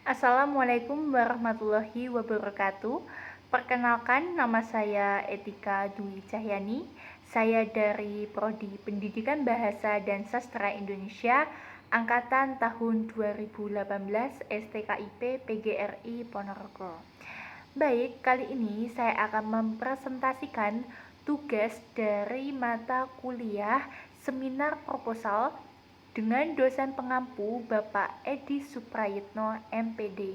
Assalamualaikum warahmatullahi wabarakatuh. Perkenalkan, nama saya Etika Dwi Cahyani. Saya dari Prodi Pendidikan Bahasa dan Sastra Indonesia, angkatan tahun 2018 STKIP PGRI Ponorogo. Baik, kali ini saya akan mempresentasikan tugas dari mata kuliah Seminar Proposal dengan dosen pengampu Bapak Edi Suprayitno MPD.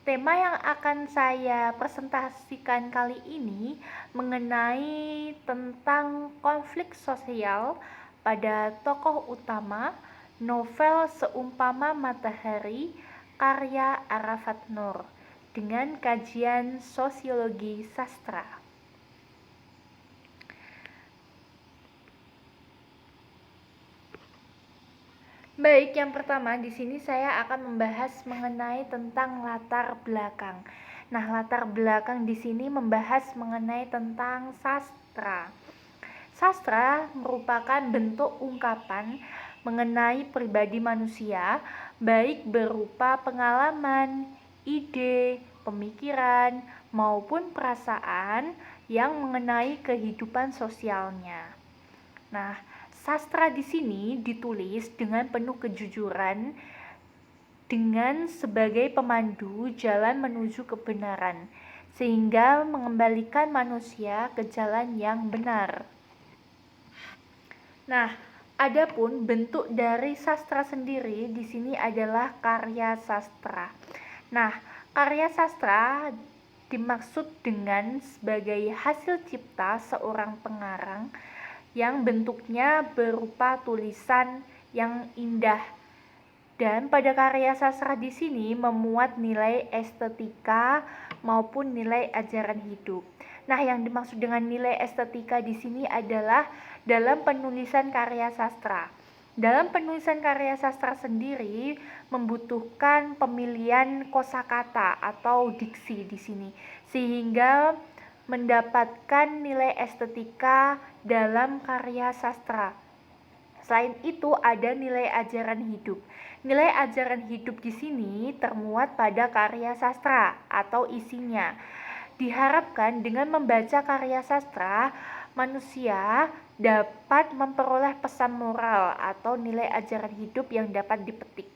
Tema yang akan saya presentasikan kali ini mengenai tentang konflik sosial pada tokoh utama novel Seumpama Matahari karya Arafat Nur dengan kajian sosiologi sastra. Baik, yang pertama di sini saya akan membahas mengenai tentang latar belakang. Nah, latar belakang di sini membahas mengenai tentang sastra. Sastra merupakan bentuk ungkapan mengenai pribadi manusia, baik berupa pengalaman, ide, pemikiran, maupun perasaan yang mengenai kehidupan sosialnya. Nah, sastra di sini ditulis dengan penuh kejujuran dengan sebagai pemandu jalan menuju kebenaran, sehingga mengembalikan manusia ke jalan yang benar. Nah, adapun bentuk dari sastra sendiri di sini adalah karya sastra. Nah, karya sastra dimaksud dengan sebagai hasil cipta seorang pengarang yang bentuknya berupa tulisan yang indah, dan pada karya sastra di sini memuat nilai estetika maupun nilai ajaran hidup. Nah, yang dimaksud dengan nilai estetika di sini adalah dalam penulisan karya sastra. Dalam penulisan karya sastra sendiri membutuhkan pemilihan kosakata atau diksi di sini, sehingga mendapatkan nilai estetika dalam karya sastra. Selain itu ada nilai ajaran hidup. Nilai ajaran hidup di sini termuat pada karya sastra atau isinya. Diharapkan dengan membaca karya sastra, manusia dapat memperoleh pesan moral atau nilai ajaran hidup yang dapat dipetik.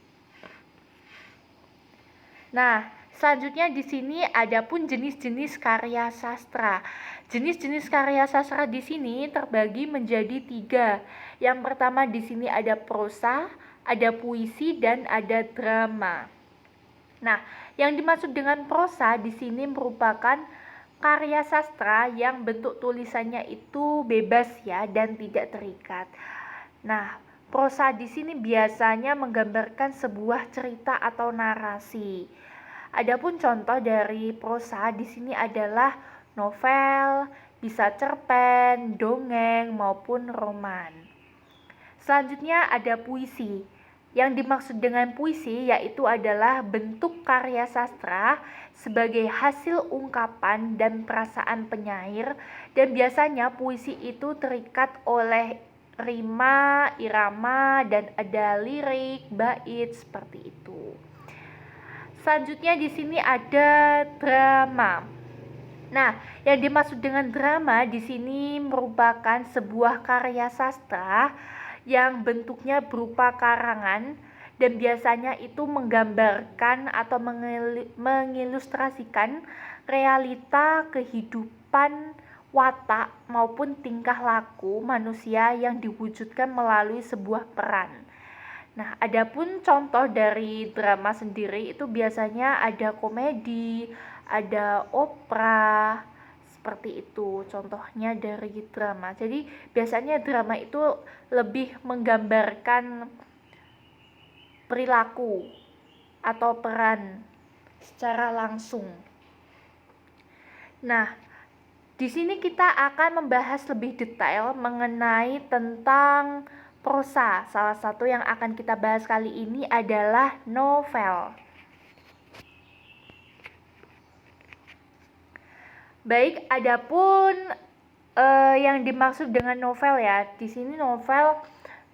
Nah, selanjutnya di sini ada pun jenis-jenis karya sastra. Jenis-jenis karya sastra di sini terbagi menjadi 3. Yang pertama di sini ada prosa, ada puisi, dan ada drama. Nah, yang dimaksud dengan prosa di sini merupakan karya sastra yang bentuk tulisannya itu bebas ya dan tidak terikat. Nah, prosa di sini biasanya menggambarkan sebuah cerita atau narasi. Adapun contoh dari prosa di sini adalah novel, bisa cerpen, dongeng maupun roman. Selanjutnya ada puisi. Yang dimaksud dengan puisi yaitu adalah bentuk karya sastra sebagai hasil ungkapan dan perasaan penyair, dan biasanya puisi itu terikat oleh rima, irama, dan ada lirik, bait seperti itu. Selanjutnya di sini ada drama. Nah, yang dimaksud dengan drama di sini merupakan sebuah karya sastra yang bentuknya berupa karangan dan biasanya itu menggambarkan atau mengilustrasikan realita kehidupan, watak maupun tingkah laku manusia yang diwujudkan melalui sebuah peran. Nah, adapun contoh dari drama sendiri itu biasanya ada komedi, ada opera, seperti itu contohnya dari drama. Jadi biasanya drama itu lebih menggambarkan perilaku atau peran secara langsung. Nah, di sini kita akan membahas lebih detail mengenai tentang prosa. Salah satu yang akan kita bahas kali ini adalah novel. Baik, adapun yang dimaksud dengan novel ya, di sini novel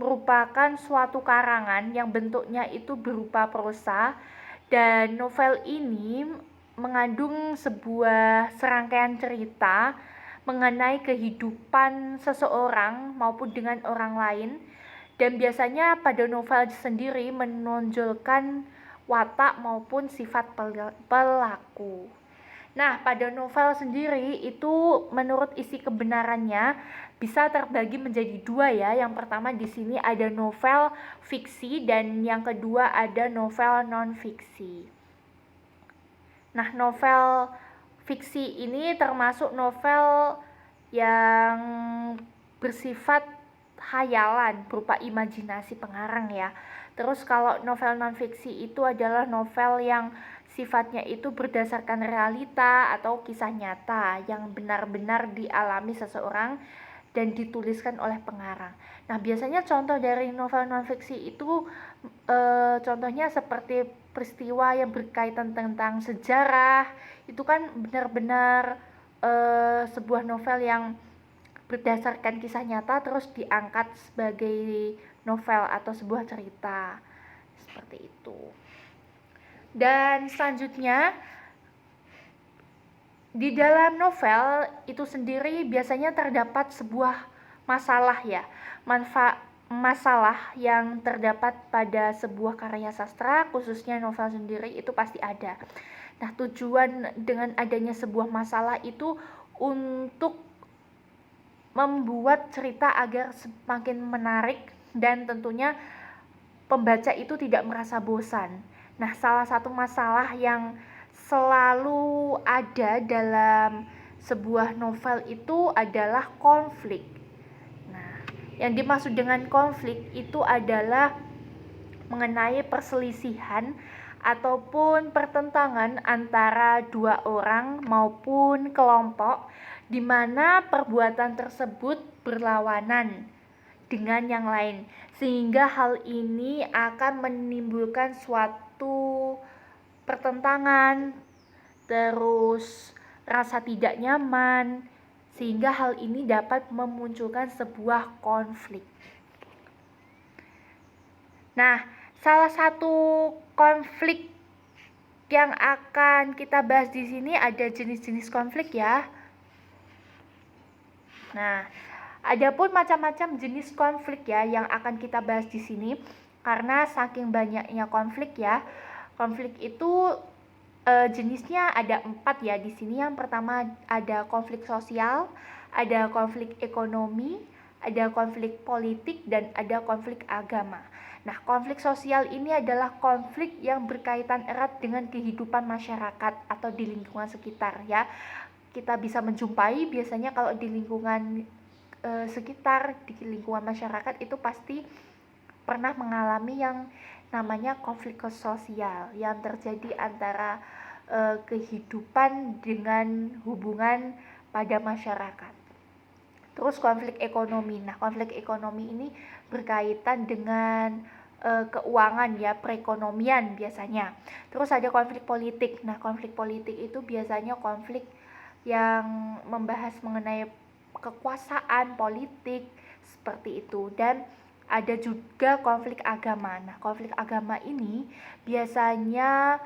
merupakan suatu karangan yang bentuknya itu berupa prosa Dan novel ini mengandung sebuah serangkaian cerita mengenai kehidupan seseorang maupun dengan orang lain, dan biasanya pada novel sendiri menonjolkan watak maupun sifat pelaku. Nah, pada novel sendiri itu menurut isi kebenarannya bisa terbagi menjadi dua ya. Yang pertama di sini ada novel fiksi dan yang kedua ada novel non-fiksi. Nah, novel fiksi ini termasuk novel yang bersifat khayalan berupa imajinasi pengarang ya. Terus kalau novel non-fiksi itu adalah novel yang sifatnya itu berdasarkan realita atau kisah nyata yang benar-benar dialami seseorang dan dituliskan oleh pengarang. Nah, biasanya contoh dari novel non-fiksi itu contohnya seperti peristiwa yang berkaitan tentang sejarah. Itu kan benar-benar sebuah novel yang berdasarkan kisah nyata terus diangkat sebagai novel atau sebuah cerita. Seperti itu. Dan selanjutnya di dalam novel itu sendiri biasanya terdapat sebuah masalah ya. Masalah yang terdapat pada sebuah karya sastra, khususnya novel sendiri itu pasti ada. Nah, tujuan dengan adanya sebuah masalah itu untuk membuat cerita agar semakin menarik dan tentunya pembaca itu tidak merasa bosan. Nah, salah satu masalah yang selalu ada dalam sebuah novel itu adalah konflik. Nah, yang dimaksud dengan konflik itu adalah mengenai perselisihan ataupun pertentangan antara dua orang maupun kelompok di mana perbuatan tersebut berlawanan dengan yang lain, sehingga hal ini akan menimbulkan suatu pertentangan, terus rasa tidak nyaman, sehingga hal ini dapat memunculkan sebuah konflik. Nah, salah satu konflik yang akan kita bahas di sini ada jenis-jenis konflik ya. Nah, adapun macam-macam jenis konflik ya yang akan kita bahas di sini, karena saking banyaknya konflik ya. Konflik itu jenisnya ada 4 ya di sini. Yang pertama ada konflik sosial, ada konflik ekonomi, ada konflik politik, dan ada konflik agama. Nah, konflik sosial ini adalah konflik yang berkaitan erat dengan kehidupan masyarakat atau di lingkungan sekitar ya. Kita bisa menjumpai biasanya kalau di lingkungan sekitar, di lingkungan masyarakat itu pasti pernah mengalami yang namanya konflik sosial yang terjadi antara kehidupan dengan hubungan pada masyarakat. Terus konflik ekonomi. Nah, konflik ekonomi ini berkaitan dengan keuangan ya, perekonomian biasanya. Terus ada konflik politik. Nah, konflik politik itu biasanya konflik yang membahas mengenai kekuasaan politik seperti itu. Dan ada juga konflik agama. Nah, konflik agama ini biasanya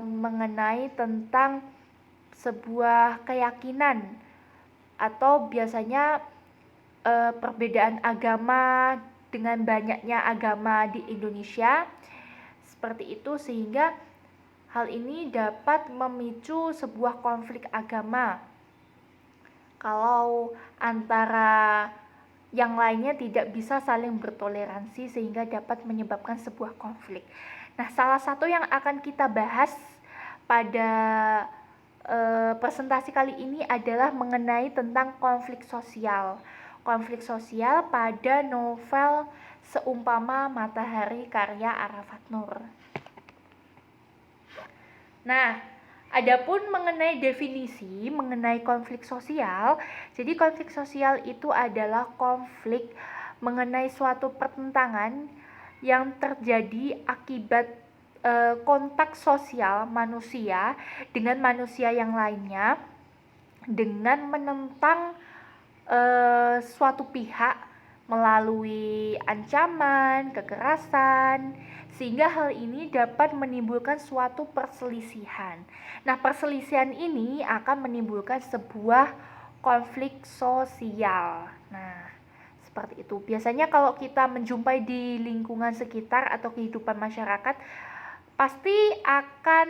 mengenai tentang sebuah keyakinan atau biasanya perbedaan agama dengan banyaknya agama di Indonesia seperti itu, sehingga hal ini dapat memicu sebuah konflik agama kalau antara yang lainnya tidak bisa saling bertoleransi sehingga dapat menyebabkan sebuah konflik. Nah, salah satu yang akan kita bahas pada presentasi kali ini adalah mengenai tentang konflik sosial. Konflik sosial pada novel Seumpama Matahari karya Arafat Nur. Nah, adapun mengenai definisi mengenai konflik sosial, jadi konflik sosial itu adalah konflik mengenai suatu pertentangan yang terjadi akibat kontak sosial manusia dengan manusia yang lainnya dengan menentang suatu pihak melalui ancaman, kekerasan, sehingga hal ini dapat menimbulkan suatu perselisihan. Nah, perselisihan ini akan menimbulkan sebuah konflik sosial. Nah, seperti itu. Biasanya kalau kita menjumpai di lingkungan sekitar atau kehidupan masyarakat, pasti akan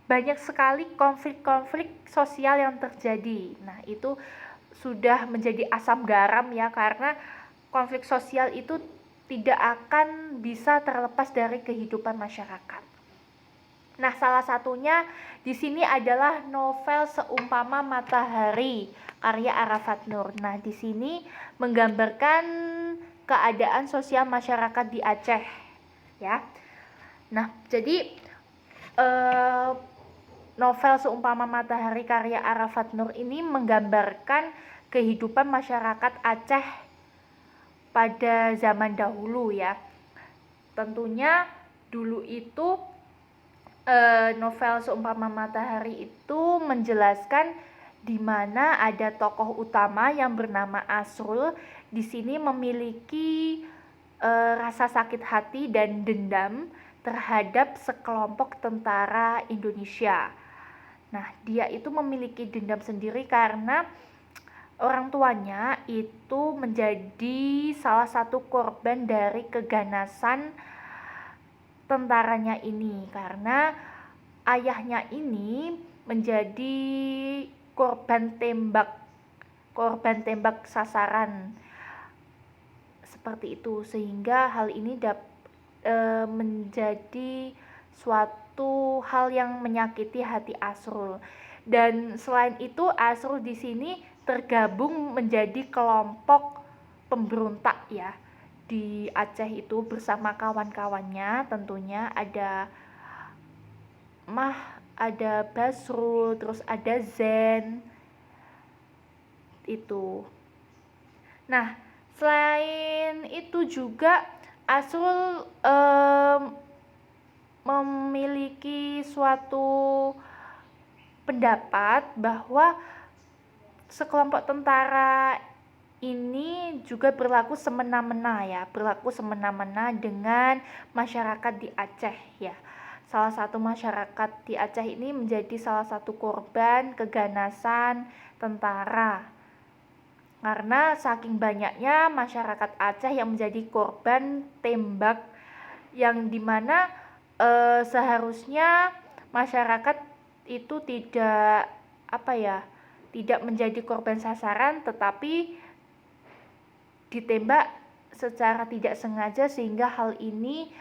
banyak sekali konflik-konflik sosial yang terjadi. Nah, itu sudah menjadi asam garam ya, karena konflik sosial itu tidak akan bisa terlepas dari kehidupan masyarakat. Nah, salah satunya di sini adalah novel Seumpama Matahari karya Arafat Nur. Nah, di sini menggambarkan keadaan sosial masyarakat di Aceh, ya. Nah, jadi novel Seumpama Matahari karya Arafat Nur ini menggambarkan kehidupan masyarakat Aceh pada zaman dahulu ya. Tentunya dulu itu novel Seumpama Matahari itu menjelaskan di mana ada tokoh utama yang bernama Asrul. Di sini memiliki rasa sakit hati dan dendam terhadap sekelompok tentara Indonesia. Nah, dia itu memiliki dendam sendiri karena orang tuanya itu menjadi salah satu korban dari keganasan tentaranya ini, karena ayahnya ini menjadi korban tembak sasaran seperti itu, sehingga hal ini menjadi suatu hal yang menyakiti hati Asrul. Dan selain itu Asrul di sini tergabung menjadi kelompok pemberontak ya di Aceh itu bersama kawan-kawannya. Tentunya ada ada Basrul, terus ada Zen itu. Nah, selain itu juga Asrul memiliki suatu pendapat bahwa sekelompok tentara ini juga berlaku semena-mena dengan masyarakat di Aceh ya. Salah satu masyarakat di Aceh ini menjadi salah satu korban keganasan tentara, karena saking banyaknya masyarakat Aceh yang menjadi korban tembak, yang dimana seharusnya masyarakat itu tidak menjadi korban sasaran, tetapi ditembak secara tidak sengaja, sehingga hal ini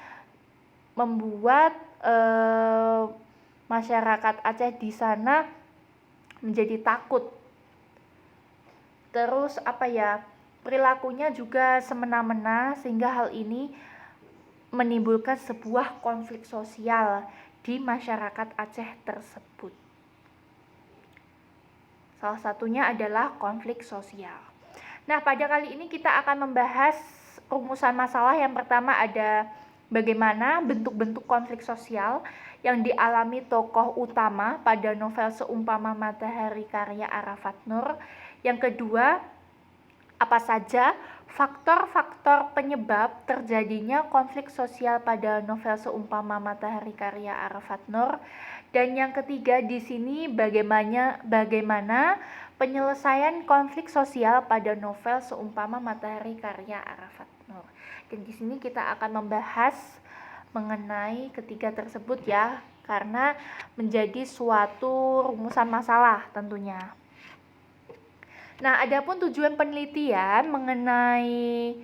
membuat masyarakat Aceh di sana menjadi takut. Terus perilakunya juga semena-mena, sehingga hal ini menimbulkan sebuah konflik sosial di masyarakat Aceh tersebut. Salah satunya adalah konflik sosial. Nah, pada kali ini kita akan membahas rumusan masalah. Yang pertama ada bagaimana bentuk-bentuk konflik sosial yang dialami tokoh utama pada novel Seumpama Matahari karya Arafat Nur. Yang kedua, apa saja faktor-faktor penyebab terjadinya konflik sosial pada novel Seumpama Matahari karya Arafat Nur. Dan yang ketiga di sini bagaimana penyelesaian konflik sosial pada novel Seumpama Matahari karya Arafat Nur. Dan di sini kita akan membahas mengenai ketiga tersebut ya, karena menjadi suatu rumusan masalah tentunya. Nah, adapun tujuan penelitian mengenai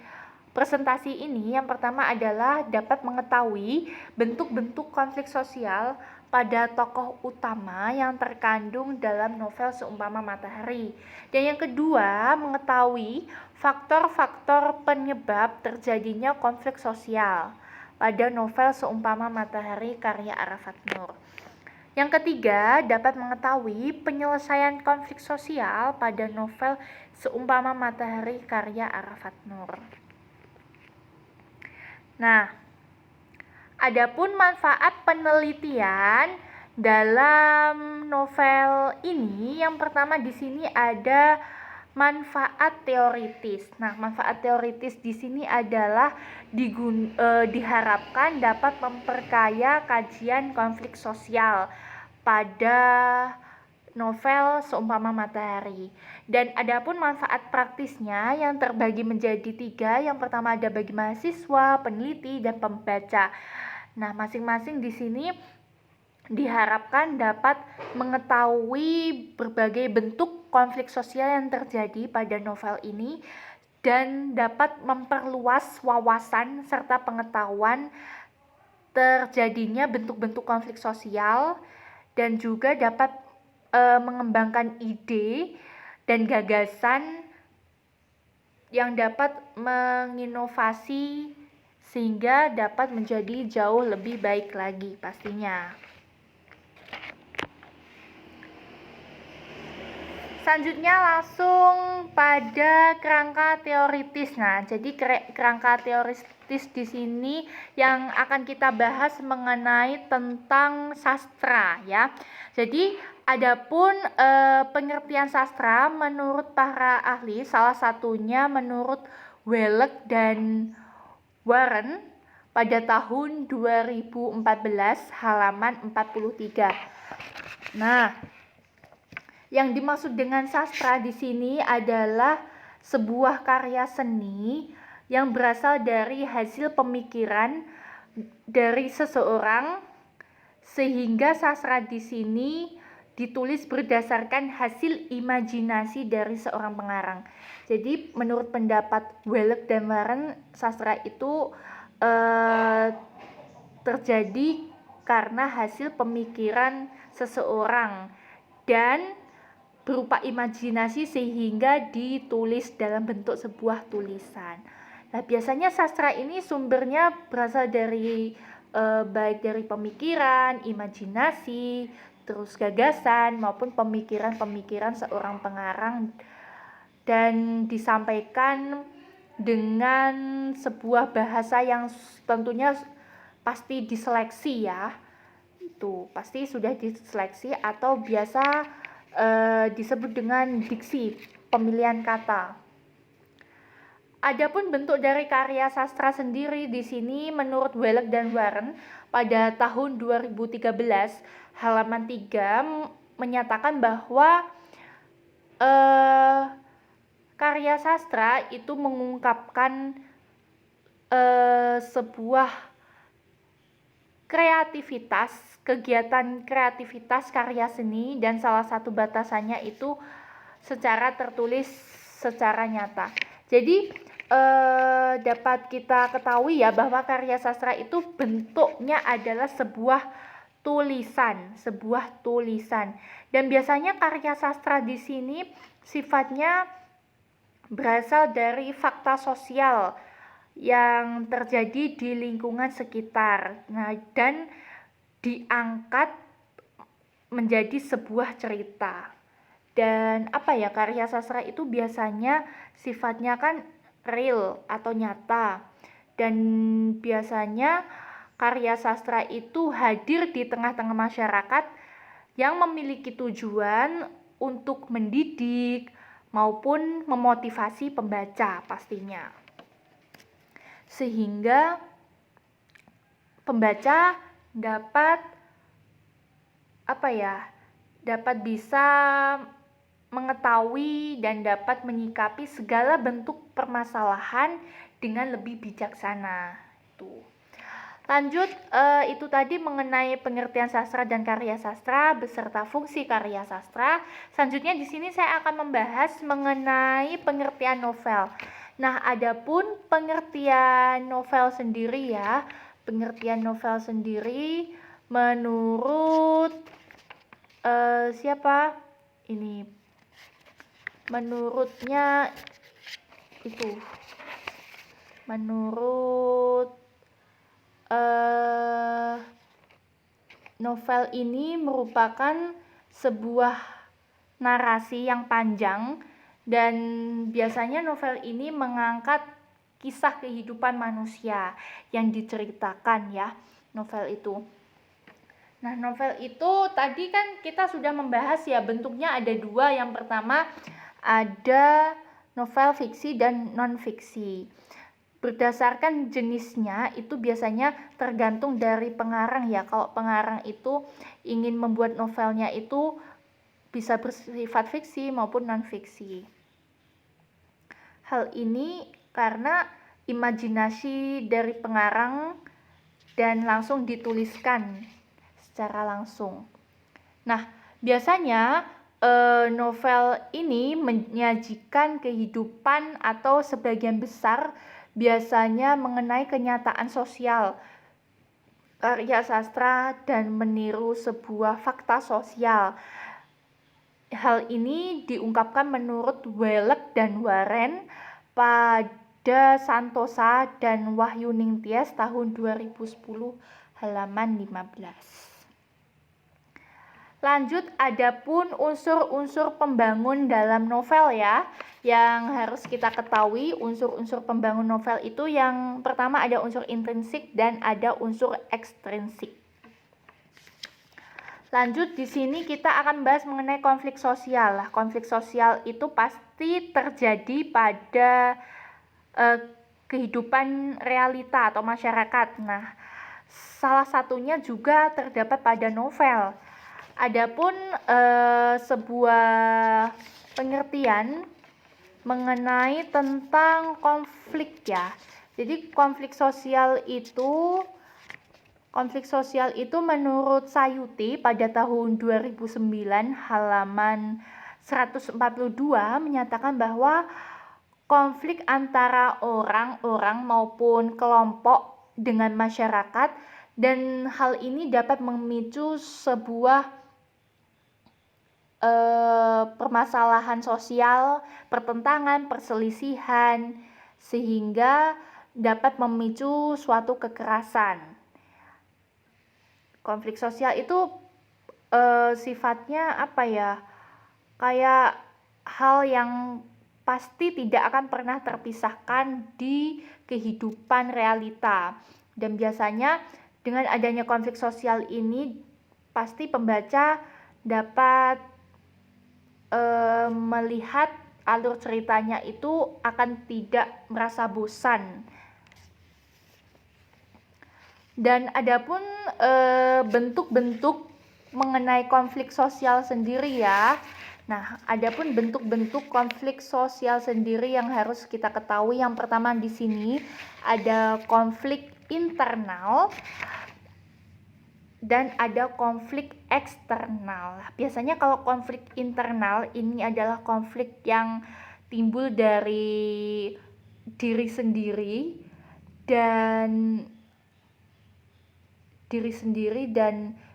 presentasi ini, yang pertama adalah dapat mengetahui bentuk-bentuk konflik sosial pada tokoh utama yang terkandung dalam novel Seumpama Matahari. Dan yang kedua, mengetahui faktor-faktor penyebab terjadinya konflik sosial pada novel Seumpama Matahari karya Arafat Nur. Yang ketiga, dapat mengetahui penyelesaian konflik sosial pada novel Seumpama Matahari karya Arafat Nur. Nah, adapun manfaat penelitian dalam novel ini, yang pertama di sini ada manfaat teoritis. Nah, manfaat teoritis di sini adalah diharapkan dapat memperkaya kajian konflik sosial pada novel Seumpama Matahari. Dan adapun manfaat praktisnya yang terbagi menjadi 3. Yang pertama ada bagi mahasiswa, peneliti, dan pembaca. Nah, masing-masing di sini diharapkan dapat mengetahui berbagai bentuk konflik sosial yang terjadi pada novel ini dan dapat memperluas wawasan serta pengetahuan terjadinya bentuk-bentuk konflik sosial dan juga dapat mengembangkan ide dan gagasan yang dapat menginovasi sehingga dapat menjadi jauh lebih baik lagi pastinya. Selanjutnya langsung pada kerangka teoritis. Nah, jadi kerangka teoritis di sini yang akan kita bahas mengenai tentang sastra ya. Jadi adapun pengertian sastra menurut para ahli, salah satunya menurut Welek dan Warren pada tahun 2014 halaman 43. Nah, yang dimaksud dengan sastra di sini adalah sebuah karya seni yang berasal dari hasil pemikiran dari seseorang, sehingga sastra di sini ditulis berdasarkan hasil imajinasi dari seorang pengarang. Jadi menurut pendapat Welek dan Warren, sastra itu terjadi karena hasil pemikiran seseorang dan berupa imajinasi sehingga ditulis dalam bentuk sebuah tulisan. Nah, biasanya sastra ini sumbernya berasal dari baik dari pemikiran, imajinasi, terus gagasan maupun pemikiran-pemikiran seorang pengarang dan disampaikan dengan sebuah bahasa yang tentunya pasti diseleksi ya. Itu pasti sudah diseleksi atau biasa disebut dengan diksi, pemilihan kata. Adapun bentuk dari karya sastra sendiri di sini menurut Welek dan Warren pada tahun 2013 halaman 3 menyatakan bahwa karya sastra itu mengungkapkan sebuah kreativitas, kegiatan kreativitas karya seni, dan salah satu batasannya itu secara tertulis secara nyata. Jadi dapat kita ketahui ya bahwa karya sastra itu bentuknya adalah sebuah tulisan. Dan biasanya karya sastra di sini sifatnya berasal dari fakta sosial yang terjadi di lingkungan sekitar. Nah, dan diangkat menjadi sebuah cerita. Dan karya sastra itu biasanya sifatnya kan real atau nyata. Dan biasanya karya sastra itu hadir di tengah-tengah masyarakat yang memiliki tujuan untuk mendidik maupun memotivasi pembaca pastinya. Sehingga pembaca dapat bisa mengetahui dan dapat menyikapi segala bentuk permasalahan dengan lebih bijaksana. Lanjut, itu tadi mengenai pengertian sastra dan karya sastra beserta fungsi karya sastra. Selanjutnya di sini saya akan membahas mengenai pengertian novel. Nah, adapun pengertian novel sendiri ya, menurut siapa? Ini menurutnya itu. Menurut novel ini merupakan sebuah narasi yang panjang dan biasanya novel ini mengangkat kisah kehidupan manusia yang diceritakan ya, novel itu. Nah, novel itu tadi kan kita sudah membahas ya, bentuknya ada dua. Yang pertama ada novel fiksi dan non-fiksi. Berdasarkan jenisnya itu biasanya tergantung dari pengarang ya. Kalau pengarang itu ingin membuat novelnya itu bisa bersifat fiksi maupun non-fiksi. Hal ini karena imajinasi dari pengarang dan langsung dituliskan secara langsung. Nah, biasanya novel ini menyajikan kehidupan atau sebagian besar biasanya mengenai kenyataan sosial, karya sastra, dan meniru sebuah fakta sosial. Hal ini diungkapkan menurut Welek dan Waren pada Santosa dan Wahyu Ningtyas tahun 2010 halaman 15. Lanjut, adapun unsur-unsur pembangun dalam novel ya, yang harus kita ketahui. Unsur-unsur pembangun novel itu yang pertama ada unsur intrinsik dan ada unsur ekstrinsik. Lanjut, di sini kita akan bahas mengenai konflik sosial. Konflik sosial itu pasti terjadi pada kehidupan realita atau masyarakat. Nah, salah satunya juga terdapat pada novel. Adapun sebuah pengertian mengenai tentang konflik ya. Jadi konflik sosial itu menurut Sayuti pada tahun 2009 halaman 142 menyatakan bahwa konflik antara orang maupun kelompok dengan masyarakat, dan hal ini dapat memicu sebuah permasalahan sosial, pertentangan, perselisihan, sehingga dapat memicu suatu kekerasan. Konflik sosial itu sifatnya apa ya? Kayak hal yang pasti tidak akan pernah terpisahkan di kehidupan realita. Dan biasanya dengan adanya konflik sosial ini pasti pembaca dapat melihat alur ceritanya itu akan tidak merasa bosan. Dan adapun bentuk-bentuk mengenai konflik sosial sendiri ya. Nah, adapun bentuk-bentuk konflik sosial sendiri yang harus kita ketahui, yang pertama di sini ada konflik internal dan ada konflik eksternal. Biasanya kalau konflik internal ini adalah konflik yang timbul dari diri sendiri dan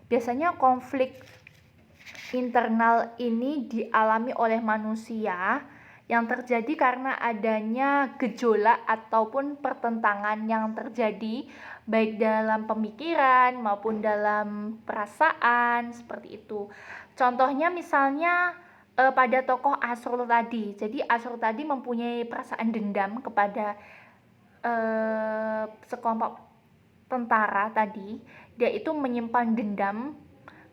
biasanya konflik internal ini dialami oleh manusia yang terjadi karena adanya gejolak ataupun pertentangan yang terjadi baik dalam pemikiran maupun dalam perasaan, seperti itu. Contohnya misalnya pada tokoh Asrul tadi. Jadi Asrul tadi mempunyai perasaan dendam kepada sekelompok tentara tadi. Dia itu menyimpan dendam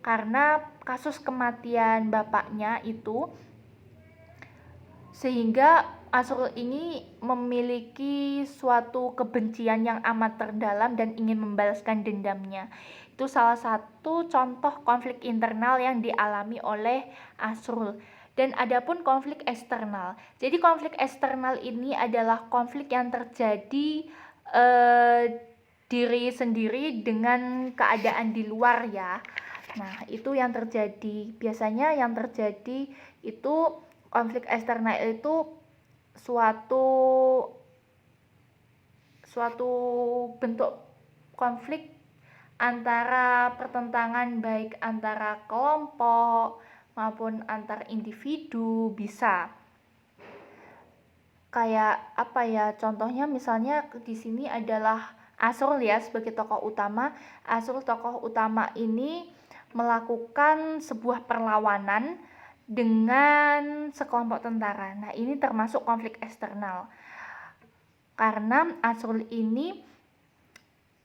karena kasus kematian bapaknya itu, sehingga Asrul ini memiliki suatu kebencian yang amat terdalam dan ingin membalaskan dendamnya. Itu salah satu contoh konflik internal yang dialami oleh Asrul. Dan adapun konflik eksternal. Jadi konflik eksternal ini adalah konflik yang terjadi diri sendiri dengan keadaan di luar ya. Nah, itu yang terjadi. Biasanya yang terjadi itu konflik eksternal itu suatu bentuk konflik antara pertentangan baik antara kelompok maupun antar individu bisa. Kayak apa ya? Contohnya misalnya di sini adalah Asrul ya sebagai tokoh utama. Asrul tokoh utama ini melakukan sebuah perlawanan dengan sekelompok tentara. Nah, ini termasuk konflik eksternal. Karena Asrul ini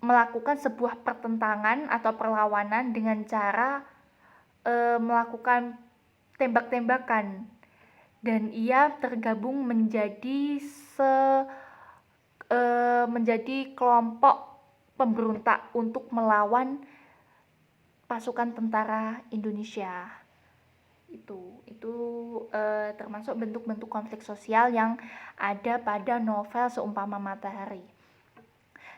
melakukan sebuah pertentangan atau perlawanan dengan cara melakukan tembak-tembakan. dan ia tergabung menjadi menjadi kelompok pemberontak untuk melawan pasukan tentara Indonesia. Itu termasuk bentuk-bentuk konflik sosial yang ada pada novel Seumpama Matahari.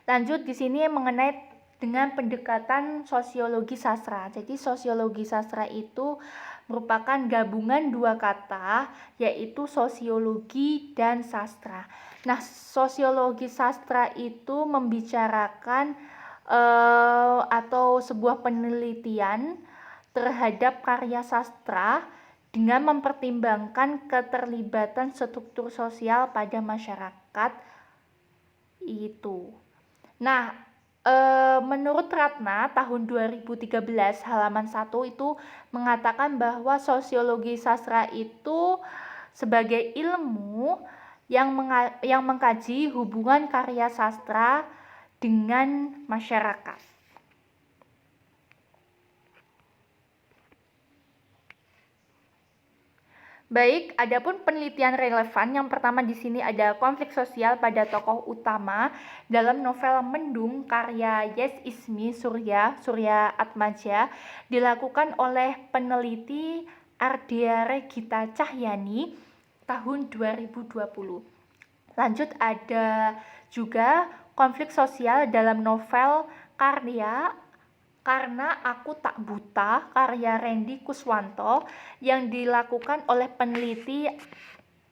Lanjut di sini mengenai dengan pendekatan sosiologi sastra. Jadi sosiologi sastra itu merupakan gabungan dua kata, yaitu sosiologi dan sastra. Nah, sosiologi sastra itu membicarakan atau sebuah penelitian terhadap karya sastra dengan mempertimbangkan keterlibatan struktur sosial pada masyarakat itu. Nah, menurut Ratna tahun 2013 halaman 1 itu mengatakan bahwa sosiologi sastra itu sebagai ilmu yang mengkaji hubungan karya sastra dengan masyarakat. Baik, adapun penelitian relevan yang pertama di sini ada konflik sosial pada tokoh utama dalam novel Mendung karya Yes Ismi Surya Atmaja dilakukan oleh peneliti Ardea Regita Cahyani tahun 2020. Lanjut ada juga konflik sosial dalam novel Karena Aku Tak Buta karya Randy Kuswanto yang dilakukan oleh peneliti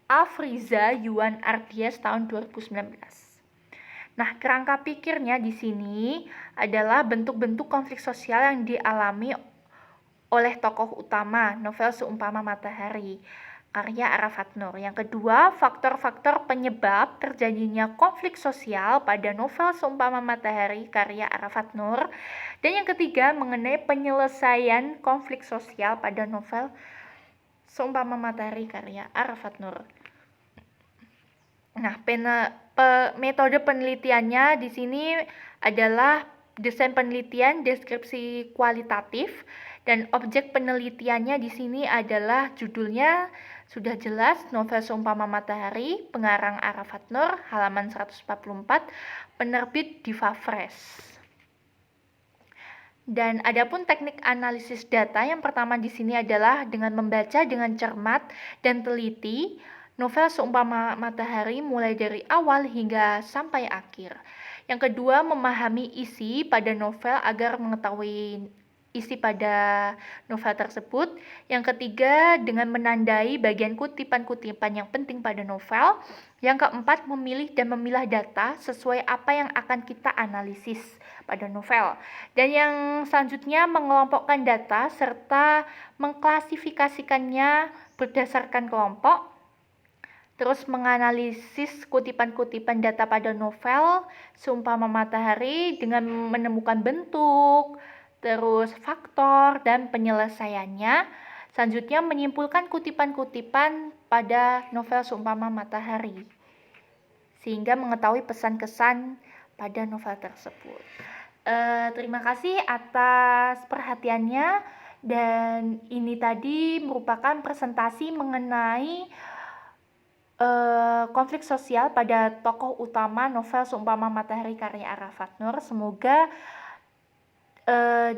Afriza Yuan Ardies tahun 2019. Nah, kerangka pikirnya di sini adalah bentuk-bentuk konflik sosial yang dialami oleh tokoh utama novel Seumpama Matahari karya Arafat Nur. Yang kedua, faktor-faktor penyebab terjadinya konflik sosial pada novel Seumpama Matahari karya Arafat Nur. Dan yang ketiga, mengenai penyelesaian konflik sosial pada novel Seumpama Matahari karya Arafat Nur. Nah, metode penelitiannya di sini adalah desain penelitian, deskripsi kualitatif, dan objek penelitiannya di sini adalah judulnya sudah jelas, novel Seumpama Matahari, pengarang Arafat Nur, halaman 144, penerbit Diva Fresh. Dan adapun teknik analisis data yang pertama di sini adalah dengan membaca dengan cermat dan teliti novel Seumpama Matahari mulai dari awal hingga sampai akhir. Yang kedua, memahami isi pada novel agar mengetahui isi pada novel tersebut. Yang ketiga, dengan menandai bagian kutipan-kutipan yang penting pada novel. Yang keempat, memilih dan memilah data sesuai apa yang akan kita analisis pada novel. Dan yang selanjutnya, mengelompokkan data serta mengklasifikasikannya berdasarkan kelompok. Terus menganalisis kutipan-kutipan data pada novel Seumpama Matahari dengan menemukan bentuk, terus faktor dan penyelesaiannya. Selanjutnya menyimpulkan kutipan-kutipan pada novel Seumpama Matahari sehingga mengetahui pesan-kesan pada novel tersebut. Terima kasih atas perhatiannya, dan ini tadi merupakan presentasi mengenai konflik sosial pada tokoh utama novel Seumpama Matahari karya Arafat Nur. Semoga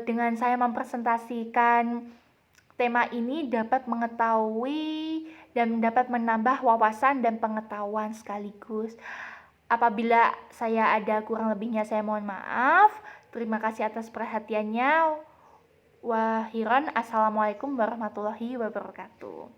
dengan saya mempresentasikan tema ini dapat mengetahui dan dapat menambah wawasan dan pengetahuan sekaligus. Apabila saya ada kurang lebihnya, saya mohon maaf. Terima kasih atas perhatiannya. Wahiran, assalamualaikum warahmatullahi wabarakatuh.